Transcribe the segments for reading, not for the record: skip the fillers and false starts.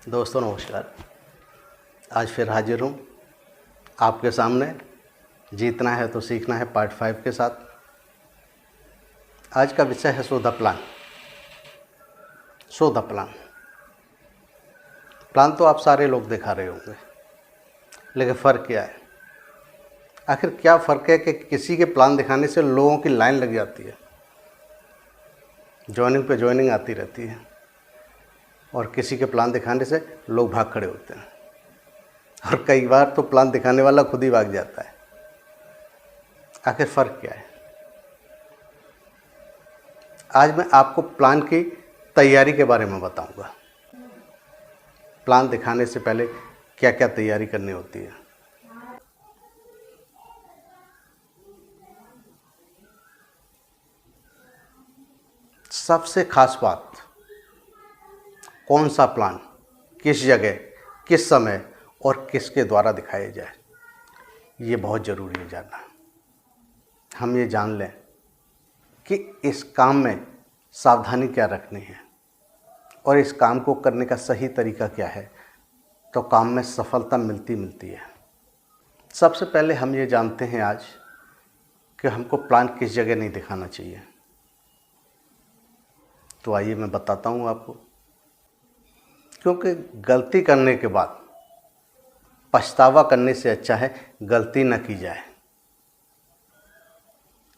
दोस्तों नमस्कार। आज फिर हाजिर हूँ आपके सामने जीतना है तो सीखना है पार्ट 5 के साथ। आज का विषय है show the plan. Show the plan. Plan तो आप सारे लोग दिखा रहे होंगे, लेकिन फ़र्क क्या है? आखिर क्या फ़र्क है कि किसी के प्लान दिखाने से लोगों की लाइन लग जाती है, जॉइनिंग पे जॉइनिंग आती रहती है, और किसी के प्लान दिखाने से लोग भाग खड़े होते हैं, और कई बार तो प्लान दिखाने वाला खुद ही भाग जाता है। आखिर फ़र्क क्या है? आज मैं आपको प्लान की तैयारी के बारे में बताऊंगा। प्लान दिखाने से पहले क्या क्या तैयारी करनी होती है। सबसे खास बात, कौन सा प्लान, किस जगह, किस समय और किसके द्वारा दिखाया जाए, ये बहुत ज़रूरी है जानना। हम ये जान लें कि इस काम में सावधानी क्या रखनी है और इस काम को करने का सही तरीका क्या है, तो काम में सफलता मिलती है। सबसे पहले हम ये जानते हैं आज कि हमको प्लान किस जगह नहीं दिखाना चाहिए। तो आइए मैं बताता हूँ आपको, क्योंकि गलती करने के बाद पछतावा करने से अच्छा है गलती न की जाए,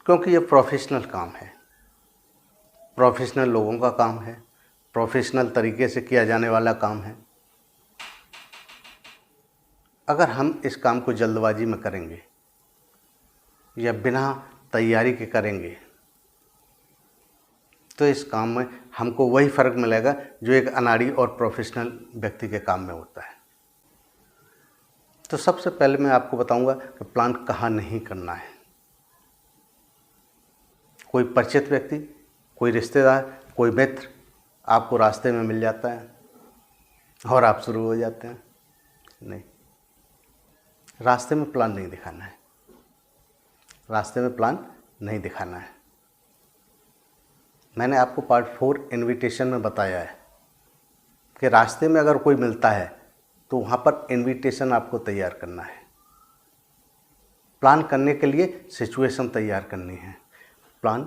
क्योंकि ये प्रोफेशनल काम है, प्रोफेशनल लोगों का काम है, प्रोफेशनल तरीके से किया जाने वाला काम है। अगर हम इस काम को जल्दबाजी में करेंगे या बिना तैयारी के करेंगे तो इस काम में हमको वही फ़र्क मिलेगा जो एक अनाड़ी और प्रोफेशनल व्यक्ति के काम में होता है। तो सबसे पहले मैं आपको बताऊंगा कि प्लान कहाँ नहीं करना है। कोई परिचित व्यक्ति, कोई रिश्तेदार, कोई मित्र आपको रास्ते में मिल जाता है और आप शुरू हो जाते हैं। नहीं, रास्ते में प्लान नहीं दिखाना है। रास्ते में प्लान नहीं दिखाना है। मैंने आपको पार्ट 4 इनविटेशन में बताया है कि रास्ते में अगर कोई मिलता है तो वहाँ पर इनविटेशन आपको तैयार करना है। प्लान करने के लिए सिचुएशन तैयार करनी है, प्लान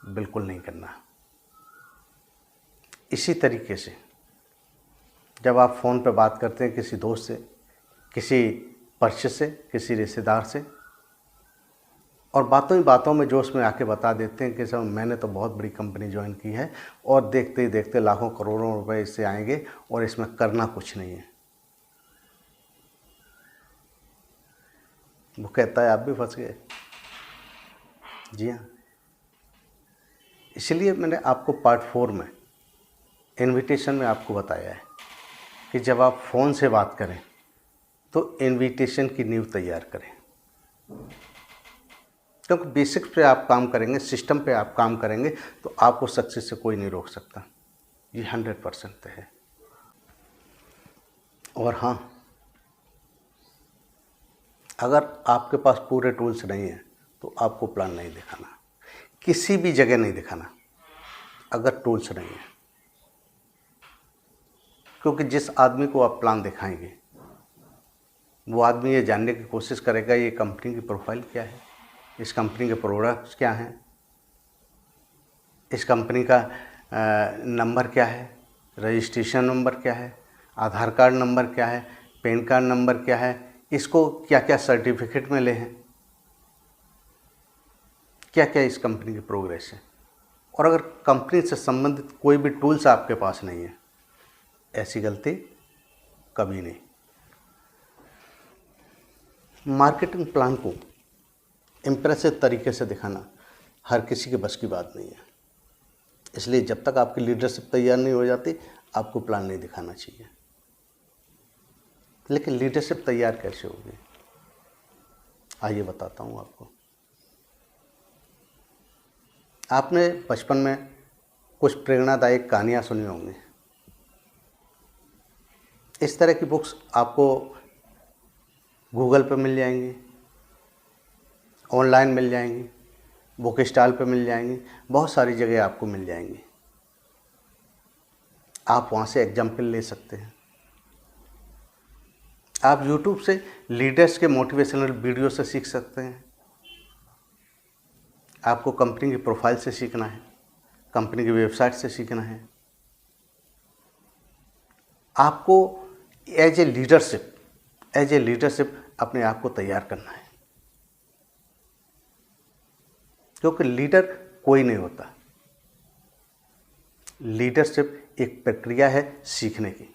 बिल्कुल नहीं करना। इसी तरीके से जब आप फ़ोन पर बात करते हैं किसी दोस्त से, किसी परिचित से, किसी रिश्तेदार से, और बातों ही बातों में जोश में आके बता देते हैं कि सर मैंने तो बहुत बड़ी कंपनी ज्वाइन की है और देखते ही देखते लाखों करोड़ों रुपए इससे आएंगे और इसमें करना कुछ नहीं है, वो कहता है आप भी फंस गए। जी हाँ, इसलिए मैंने आपको पार्ट 4 में इनविटेशन में आपको बताया है कि जब आप फ़ोन से बात करें तो इनविटेशन की नींव तैयार करें, क्योंकि बेसिक्स पे आप काम करेंगे, सिस्टम पे आप काम करेंगे तो आपको सक्सेस से कोई नहीं रोक सकता। ये 100% है। और हाँ, अगर आपके पास पूरे टूल्स नहीं हैं तो आपको प्लान नहीं दिखाना, किसी भी जगह नहीं दिखाना अगर टूल्स नहीं है। क्योंकि जिस आदमी को आप प्लान दिखाएंगे वो आदमी ये जानने की कोशिश करेगा ये कंपनी की प्रोफाइल क्या है, इस कंपनी के प्रोडक्ट्स क्या हैं, इस कंपनी का नंबर क्या है, रजिस्ट्रेशन नंबर क्या है, आधार कार्ड नंबर क्या है, पैन कार्ड नंबर क्या है, इसको क्या क्या सर्टिफिकेट मिले हैं, क्या क्या इस कंपनी की प्रोग्रेस है। और अगर कंपनी से संबंधित कोई भी टूल्स आपके पास नहीं है, ऐसी गलती कभी नहीं। मार्केटिंग प्लान को इम्प्रेसिव तरीके से दिखाना हर किसी के बस की बात नहीं है, इसलिए जब तक आपकी लीडरशिप तैयार नहीं हो जाती आपको प्लान नहीं दिखाना चाहिए। लेकिन लीडरशिप तैयार कैसे होगी, आइए बताता हूँ आपको। आपने बचपन में कुछ प्रेरणादायक कहानियाँ सुनी होंगी। इस तरह की बुक्स आपको गूगल पे मिल जाएंगी, ऑनलाइन मिल जाएंगी, बुक स्टॉल पे मिल जाएंगी, बहुत सारी जगह आपको मिल जाएंगी। आप वहाँ से एग्जाम्पल ले सकते हैं। आप यूट्यूब से लीडर्स के मोटिवेशनल वीडियो से सीख सकते हैं। आपको कंपनी की प्रोफाइल से सीखना है, कंपनी की वेबसाइट से सीखना है। आपको एज ए लीडरशिप अपने आप को तैयार करना है, क्योंकि लीडर कोई नहीं होता। लीडरशिप एक प्रक्रिया है सीखने की,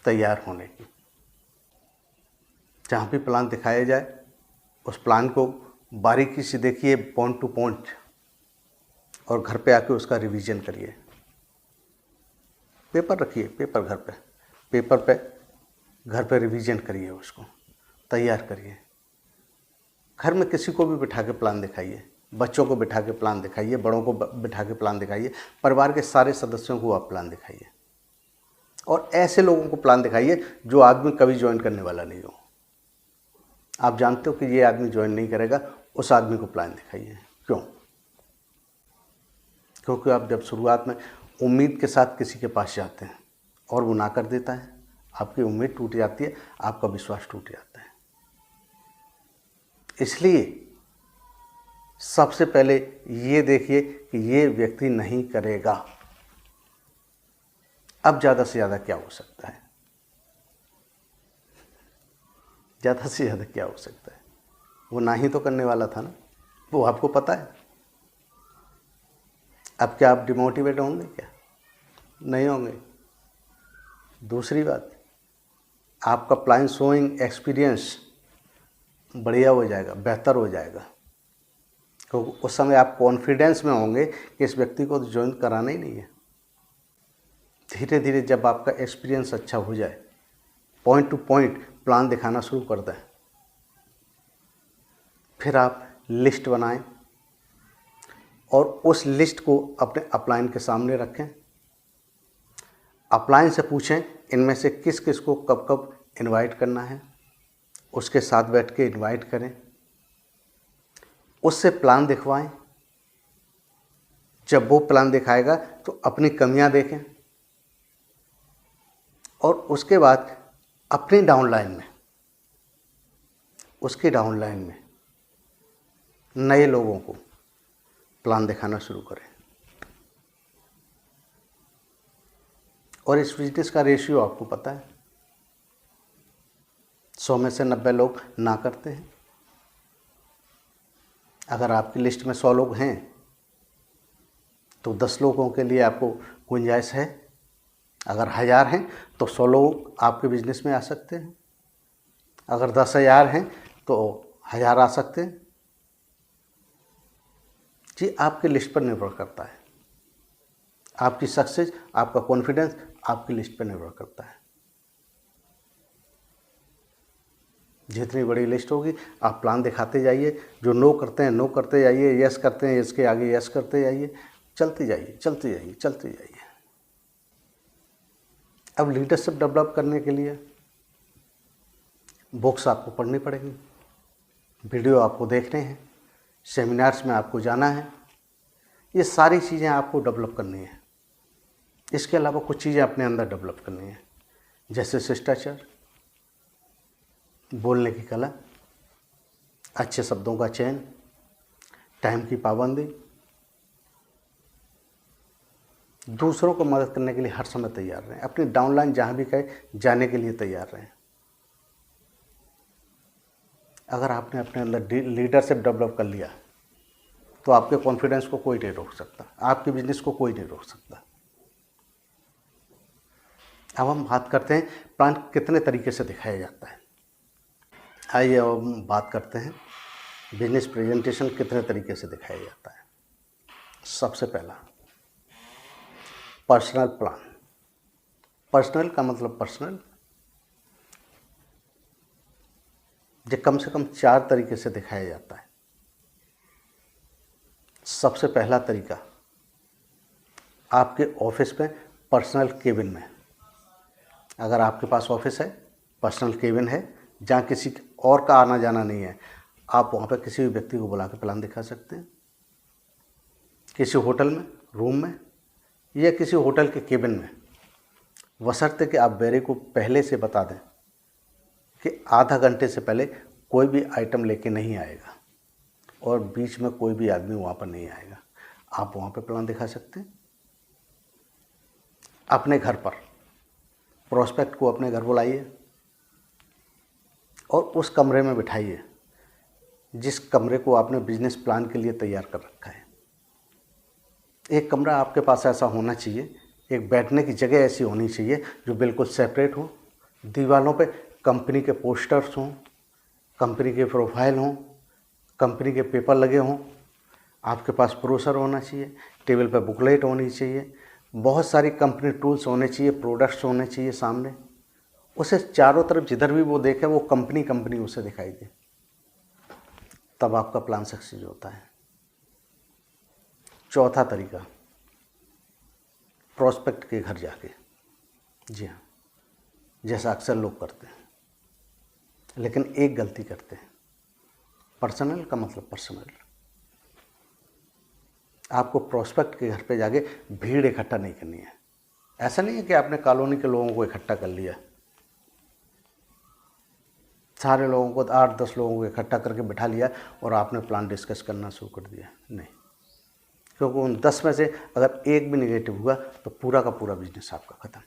तैयार होने की। जहाँ भी प्लान दिखाया जाए उस प्लान को बारीकी से देखिए, पॉइंट टू पॉइंट, और घर पे आके उसका रिवीजन करिए। पेपर रखिए, पेपर घर पे रिवीजन करिए, उसको तैयार करिए। घर में किसी को भी बिठा के प्लान दिखाइए, बच्चों को बिठा के प्लान दिखाइए, बड़ों को बिठा के प्लान दिखाइए, परिवार के सारे सदस्यों को आप प्लान दिखाइए। और ऐसे लोगों को प्लान दिखाइए जो आदमी कभी ज्वाइन करने वाला नहीं हो। आप जानते हो कि ये आदमी ज्वाइन नहीं करेगा, उस आदमी को प्लान दिखाइए। क्यों? क्योंकि आप जब शुरुआत में उम्मीद के साथ किसी के पास जाते हैं और वो ना कर देता है, आपकी उम्मीद टूट जाती है, आपका विश्वास टूट जाता है। इसलिए सबसे पहले ये देखिए कि ये व्यक्ति नहीं करेगा। अब ज़्यादा से ज़्यादा क्या हो सकता है? ज़्यादा से ज़्यादा क्या हो सकता है? वो ना ही तो करने वाला था ना, वो आपको पता है। अब क्या आप डिमोटिवेट होंगे? क्या नहीं होंगे। दूसरी बात, आपका प्लान शोइंग एक्सपीरियंस बढ़िया हो जाएगा, बेहतर हो जाएगा, क्योंकि उस समय आप कॉन्फिडेंस में होंगे कि इस व्यक्ति को तो ज्वाइन कराना ही नहीं है। धीरे धीरे जब आपका एक्सपीरियंस अच्छा हो जाए, पॉइंट टू पॉइंट प्लान दिखाना शुरू कर दें, फिर आप लिस्ट बनाएं और उस लिस्ट को अपने अपलाइन के सामने रखें। अपलाइन से पूछें इनमें से किस किस को कब कब इनवाइट करना है, उसके साथ बैठ के इनवाइट करें, उससे प्लान दिखवाएं। जब वो प्लान दिखाएगा तो अपनी कमियां देखें, और उसके बाद अपनी उसके डाउनलाइन में नए लोगों को प्लान दिखाना शुरू करें। और इस बिजनेस का रेशियो आपको पता है, 100 में से 90 लोग ना करते हैं। अगर आपकी लिस्ट में 100 लोग हैं तो 10 लोगों के लिए आपको गुंजाइश है। अगर 1000 हैं तो 100 लोग आपके बिजनेस में आ सकते हैं। अगर 10,000 हैं तो 1000 आ सकते हैं। जी, आपकी लिस्ट पर निर्भर करता है। आपकी सक्सेस, आपका कॉन्फिडेंस आपकी लिस्ट पर निर्भर करता है। जितनी बड़ी लिस्ट होगी, आप प्लान दिखाते जाइए। जो नो करते हैं नो करते जाइए, यस करते हैं यस के आगे यस करते जाइए, चलते जाइए। अब लीडरशिप डेवलप करने के लिए बुक्स आपको पढ़नी पड़ेगी, वीडियो आपको देखने हैं, सेमिनार्स में आपको जाना है। ये सारी चीज़ें आपको डेवलप करनी है। इसके अलावा कुछ चीज़ें अपने अंदर डेवलप करनी है, जैसे शिष्टाचार, बोलने की कला, अच्छे शब्दों का चयन, टाइम की पाबंदी, दूसरों को मदद करने के लिए हर समय तैयार रहें। अपनी डाउनलाइन जहाँ भी कहे जाने के लिए तैयार रहें। अगर आपने अपने अंदर लीडरशिप डेवलप कर लिया तो आपके कॉन्फिडेंस को कोई नहीं रोक सकता, आपके बिजनेस को कोई नहीं रोक सकता। अब हम बात करते हैं प्लान कितने तरीके से दिखाया जाता है। आइए अब हम बात करते हैं बिजनेस प्रेजेंटेशन कितने तरीके से दिखाया जाता है। सबसे पहला, पर्सनल प्लान। पर्सनल का मतलब पर्सनल, जो कम से कम 4 तरीके से दिखाया जाता है। सबसे पहला तरीका, आपके ऑफिस में पर्सनल केबिन में, अगर आपके पास ऑफिस है, पर्सनल केबिन है जहाँ किसी और का आना जाना नहीं है, आप वहाँ पर किसी भी व्यक्ति को बुला के प्लान दिखा सकते हैं। किसी होटल में रूम में या किसी होटल के केबिन में, बशर्ते कि आप बेरे को पहले से बता दें कि आधा घंटे से पहले कोई भी आइटम लेके नहीं आएगा और बीच में कोई भी आदमी वहाँ पर नहीं आएगा। आप वहाँ पे प्लान दिखा सकते हैं। अपने घर पर प्रोस्पेक्ट को अपने घर बुलाइए और उस कमरे में बिठाइए जिस कमरे को आपने बिजनेस प्लान के लिए तैयार कर रखा है। एक कमरा आपके पास ऐसा होना चाहिए, एक बैठने की जगह ऐसी होनी चाहिए जो बिल्कुल सेपरेट हो। दीवारों पे कंपनी के पोस्टर्स हों, कंपनी के प्रोफाइल हों, कंपनी के पेपर लगे हों, आपके पास ब्रोशर होना चाहिए, टेबल पे बुकलेट होनी चाहिए, बहुत सारी कंपनी टूल्स होने चाहिए, प्रोडक्ट्स होने चाहिए सामने। उसे चारों तरफ जिधर भी वो देखे वो कंपनी कंपनी उसे दिखाई दे, तब आपका प्लान सक्सेस होता है। चौथा तरीका, प्रोस्पेक्ट के घर जाके। जी हाँ, जैसा अक्सर लोग करते हैं, लेकिन एक गलती करते हैं। पर्सनल का मतलब पर्सनल। आपको प्रोस्पेक्ट के घर पे जाके भीड़ इकट्ठा नहीं करनी है। ऐसा नहीं है कि आपने कॉलोनी के लोगों को इकट्ठा कर लिया, सारे लोगों को 8-10 लोगों को इकट्ठा करके बिठा लिया और आपने प्लान डिस्कस करना शुरू कर दिया। नहीं, क्योंकि उन 10 में से अगर एक भी नेगेटिव हुआ तो पूरा का पूरा बिजनेस आपका खत्म।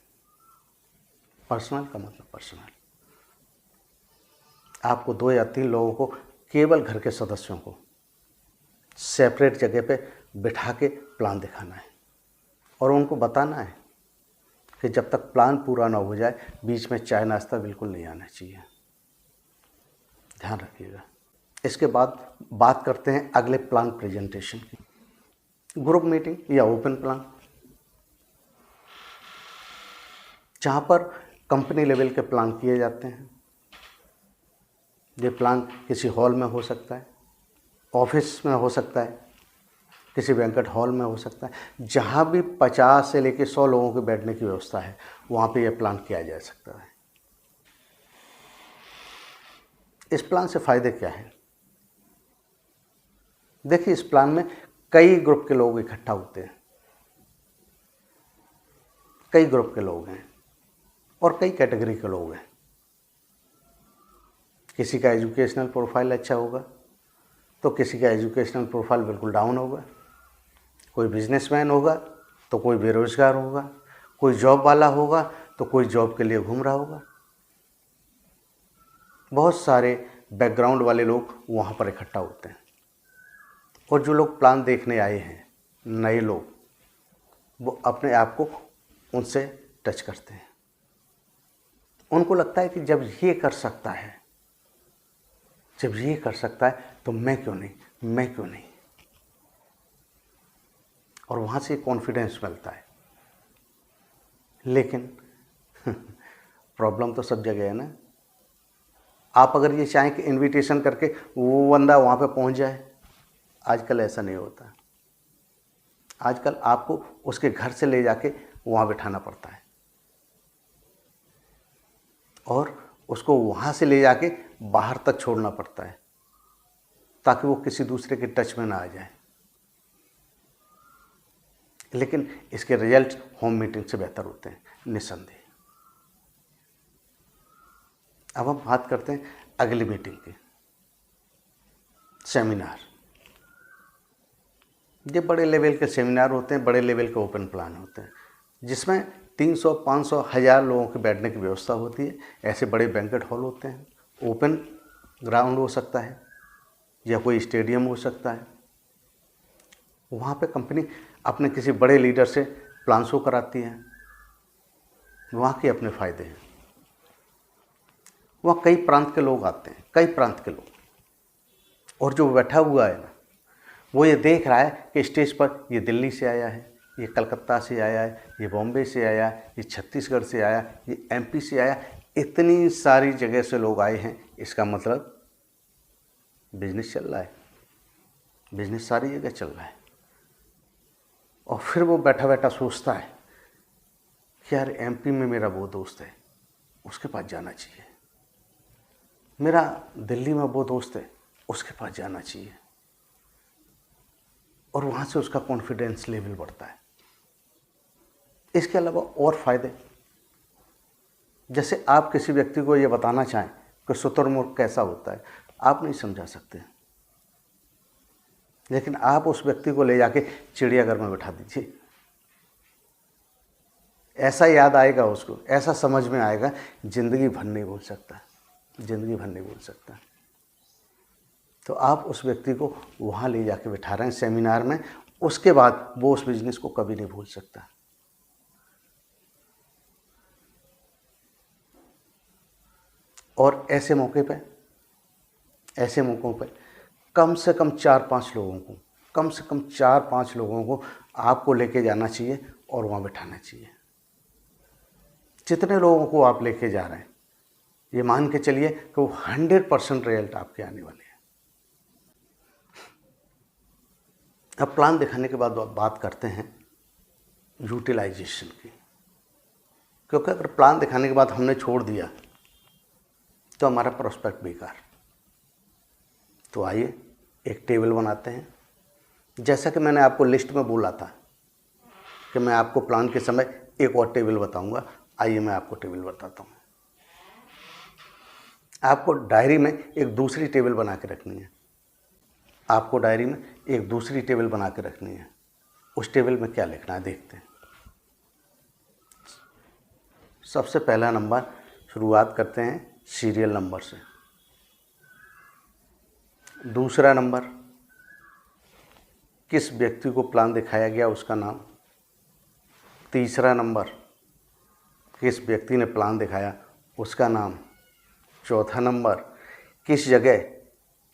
पर्सनल का मतलब पर्सनल। आपको 2 या 3 लोगों को, केवल घर के सदस्यों को सेपरेट जगह पे बिठा के प्लान दिखाना है और उनको बताना है कि जब तक प्लान पूरा ना हो जाए बीच में चाय नाश्ता बिल्कुल नहीं आना चाहिए। ध्यान रखिएगा। इसके बाद बात करते हैं अगले प्लान प्रेजेंटेशन की। ग्रुप मीटिंग या ओपन प्लान, जहाँ पर कंपनी लेवल के प्लान किए जाते हैं। ये प्लान किसी हॉल में हो सकता है, ऑफिस में हो सकता है, किसी बैंक्वेट हॉल में हो सकता है। जहाँ भी 50 से लेकर 100 लोगों के बैठने की व्यवस्था है वहाँ पे यह प्लान किया जा सकता है। इस प्लान से फ़ायदे क्या हैं? देखिए, इस प्लान में कई ग्रुप के लोग इकट्ठा होते हैं, कई ग्रुप के लोग हैं और कई कैटेगरी के लोग हैं। किसी का एजुकेशनल प्रोफाइल अच्छा होगा तो किसी का एजुकेशनल प्रोफाइल बिल्कुल डाउन होगा। कोई बिजनेसमैन होगा तो कोई बेरोजगार होगा, कोई जॉब वाला होगा तो कोई जॉब के लिए घूम रहा होगा। बहुत सारे बैकग्राउंड वाले लोग वहाँ पर इकट्ठा होते हैं और जो लोग प्लान देखने आए हैं, नए लोग, वो अपने आप को उनसे टच करते हैं। उनको लगता है कि जब ये कर सकता है, जब ये कर सकता है तो मैं क्यों नहीं, मैं क्यों नहीं। और वहाँ से कॉन्फिडेंस मिलता है। लेकिन प्रॉब्लम तो सब जगह है ना। आप अगर ये चाहें कि इनविटेशन करके वो बंदा वहाँ पे पहुँच जाए, आजकल ऐसा नहीं होता। आजकल आपको उसके घर से ले जाके वहाँ बिठाना पड़ता है और उसको वहाँ से ले जाके बाहर तक छोड़ना पड़ता है ताकि वो किसी दूसरे के टच में ना आ जाए। लेकिन इसके रिजल्ट होम मीटिंग से बेहतर होते हैं, निस्संदेह। अब हम बात करते हैं अगली मीटिंग की, सेमिनार। ये बड़े लेवल के सेमिनार होते हैं, बड़े लेवल के ओपन प्लान होते हैं, जिसमें 300, 500, 1000 लोगों के बैठने की व्यवस्था होती है। ऐसे बड़े बैंक्वेट हॉल होते हैं। ओपन ग्राउंड हो सकता है या कोई स्टेडियम हो सकता है। वहाँ पे कंपनी अपने किसी बड़े लीडर से प्लान शो कराती है। वहाँ के अपने फ़ायदे हैं। वहाँ कई प्रांत के लोग आते हैं, कई प्रांत के लोग, और जो बैठा हुआ है ना, वो ये देख रहा है कि स्टेज पर ये दिल्ली से आया है, ये कलकत्ता से आया है, ये बॉम्बे से आया, ये छत्तीसगढ़ से आया, ये एमपी से आया। इतनी सारी जगह से लोग आए हैं। इसका मतलब बिजनेस चल रहा है, बिजनेस सारी जगह चल रहा है। और फिर वो बैठा बैठा सोचता है कि यार एमपी में मेरा वो दोस्त है, उसके पास जाना चाहिए। मेरा दिल्ली में वो दोस्त है, उसके पास जाना चाहिए। और वहाँ से उसका कॉन्फिडेंस लेवल बढ़ता है। इसके अलावा और फ़ायदे, जैसे आप किसी व्यक्ति को ये बताना चाहें कि शुतुरमुर्ग कैसा होता है, आप नहीं समझा सकते। लेकिन आप उस व्यक्ति को ले जाके चिड़ियाघर में बैठा दीजिए, ऐसा याद आएगा उसको, ऐसा समझ में आएगा, जिंदगी भर नहीं भूल सकता, जिंदगी भर नहीं भूल सकता। तो आप उस व्यक्ति को वहाँ ले जाके बैठा रहे हैं सेमिनार में, उसके बाद वो उस बिजनेस को कभी नहीं भूल सकता। और ऐसे मौकों पे कम से कम 4-5 लोगों को, कम से कम 4-5 लोगों को आपको लेके जाना चाहिए और वहाँ बैठाना चाहिए। जितने लोगों को आप लेके जा रहे हैं, ये मान के चलिए कि वो 100% रिजल्ट आपके आने वाले हैं। अब प्लान दिखाने के बाद बात करते हैं यूटिलाइजेशन की, क्योंकि अगर प्लान दिखाने के बाद हमने छोड़ दिया तो हमारा प्रोस्पेक्ट बेकार। तो आइए एक टेबल बनाते हैं, जैसा कि मैंने आपको लिस्ट में बोला था कि मैं आपको प्लान के समय एक और टेबल बताऊंगा। आइए मैं आपको टेबल बताता हूँ। आपको डायरी में एक दूसरी टेबल बना के रखनी है, आपको डायरी में एक दूसरी टेबल बना के रखनी है। उस टेबल में क्या लिखना है देखते हैं। सबसे पहला नंबर, शुरुआत करते हैं सीरियल नंबर से। दूसरा नंबर, किस व्यक्ति को प्लान दिखाया गया उसका नाम। तीसरा नंबर, किस व्यक्ति ने प्लान दिखाया उसका नाम। चौथा नंबर, किस जगह,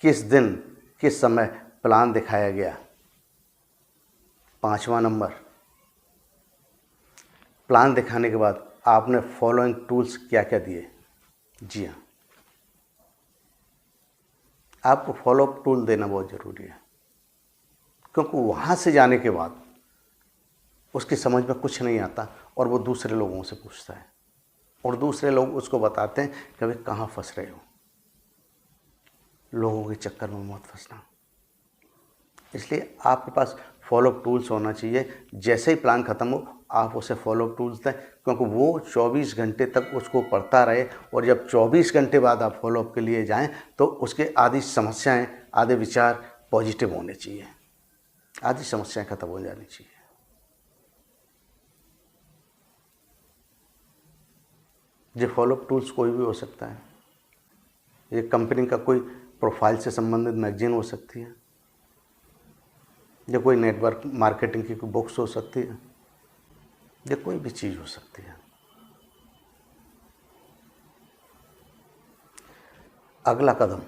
किस दिन, किस समय प्लान दिखाया गया। पांचवा नंबर, प्लान दिखाने के बाद आपने फॉलोइंग टूल्स क्या क्या दिए। जी हाँ, आपको फॉलोअप टूल देना बहुत ज़रूरी है, क्योंकि वहाँ से जाने के बाद उसकी समझ में कुछ नहीं आता और वो दूसरे लोगों से पूछता है और दूसरे लोग उसको बताते हैं कि भाई कहाँ फंस रहे हो। लोगों के चक्कर में मत फंसना। इसलिए आपके पास फॉलोअप टूल्स होना चाहिए। जैसे ही प्लान ख़त्म हो आप उसे फॉलोअप टूल्स दें, क्योंकि वो 24 घंटे तक उसको पढ़ता रहे और जब 24 घंटे बाद आप फॉलोअप के लिए जाएं तो उसके आधी समस्याएं, आधे विचार पॉजिटिव होने चाहिए, आधी समस्याएं ख़त्म हो जानी चाहिए। ये फॉलोअप टूल्स कोई भी हो सकता है। ये कंपनी का कोई प्रोफाइल से संबंधित मैगजीन हो सकती है, या कोई नेटवर्क मार्केटिंग की कोई बुक्स हो सकती है, या कोई भी चीज़ हो सकती है। अगला कदम,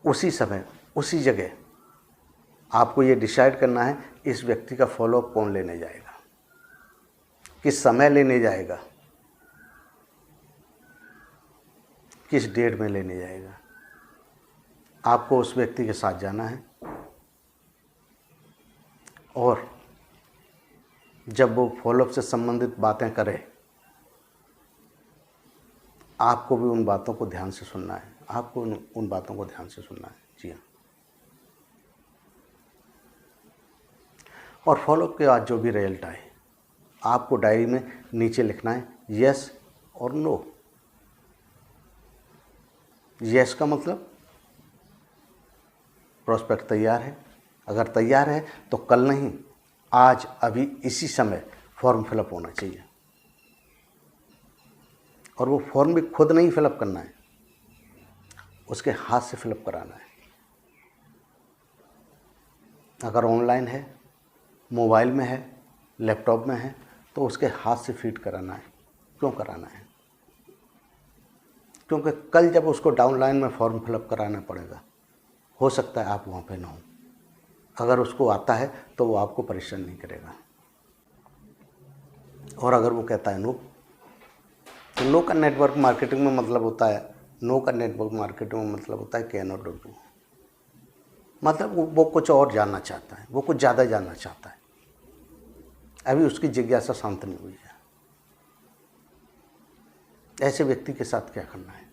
उसी समय उसी जगह आपको ये डिसाइड करना है इस व्यक्ति का फॉलोअप कौन लेने जाएगा, किस समय लेने जाएगा, किस डेट में लेने जाएगा। आपको उस व्यक्ति के साथ जाना है और जब वो फॉलोअप से संबंधित बातें करे आपको भी उन बातों को ध्यान से सुनना है, आपको उन बातों को ध्यान से सुनना है। जी हाँ, और फॉलोअप के बाद जो भी रिजल्ट आए आपको डायरी में नीचे लिखना है यस और नो। यस का मतलब प्रोस्पेक्ट तैयार है, अगर तैयार है तो कल नहीं आज अभी इसी समय फॉर्म फिलअप होना चाहिए। और वो फॉर्म भी खुद नहीं फिलअप करना है, उसके हाथ से फिलअप कराना है। अगर ऑनलाइन है, मोबाइल में है, लैपटॉप में है तो उसके हाथ से फीड कराना है। क्यों कराना है? क्योंकि कल जब उसको डाउनलाइन में फॉर्म फिलअप कराना पड़ेगा, हो सकता है आप वहाँ पे ना हो। अगर उसको आता है तो वो आपको परेशान नहीं करेगा। और अगर वो कहता है नो, तो नो का नेटवर्क मार्केटिंग में मतलब होता है, नो का नेटवर्क मार्केटिंग में मतलब होता है कैन नॉट डू। मतलब वो कुछ और जानना चाहता है, वो कुछ ज़्यादा जानना चाहता है, अभी उसकी जिज्ञासा शांत नहीं हुई है। ऐसे व्यक्ति के साथ क्या करना है?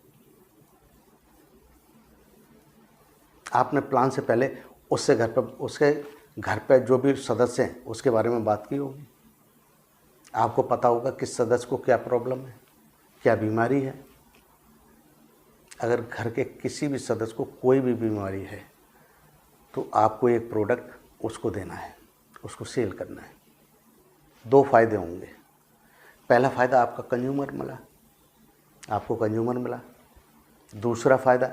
आपने प्लान से पहले उसके घर पर जो भी सदस्य हैं उसके बारे में बात की होगी। आपको पता होगा किस सदस्य को क्या प्रॉब्लम है, क्या बीमारी है, अगर घर के किसी भी सदस्य को कोई भी बीमारी है तो आपको एक प्रोडक्ट उसको देना है, उसको सेल करना है। 2 फायदे होंगे। पहला फ़ायदा आपका कंज्यूमर मिला, आपको कंज्यूमर मिला। दूसरा फ़ायदा,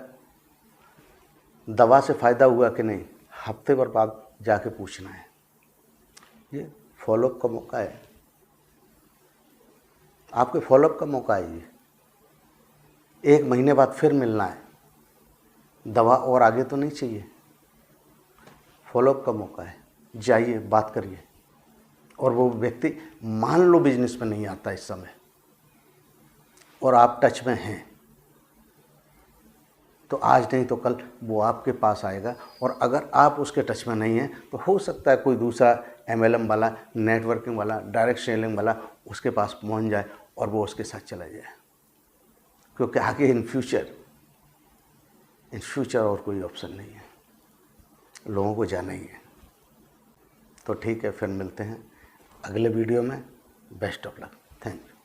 दवा से फ़ायदा हुआ कि नहीं, हफ्ते भर बाद जाके पूछना है। ये फॉलोअप का मौका है, आपके फॉलोअप का मौका है। ये 1 महीने बाद फिर मिलना है, दवा और आगे तो नहीं चाहिए, फॉलोअप का मौका है। जाइए, बात करिए। और वो व्यक्ति मान लो बिजनेस में नहीं आता इस समय और आप टच में हैं, तो आज नहीं तो कल वो आपके पास आएगा। और अगर आप उसके टच में नहीं हैं तो हो सकता है कोई दूसरा MLM वाला, नेटवर्किंग वाला, डायरेक्ट सेलिंग वाला उसके पास पहुंच जाए और वो उसके साथ चला जाए, क्योंकि आगे इन फ्यूचर और कोई ऑप्शन नहीं है, लोगों को जाना ही है। तो ठीक है, फिर मिलते हैं अगले वीडियो में। Best of luck. Thank you.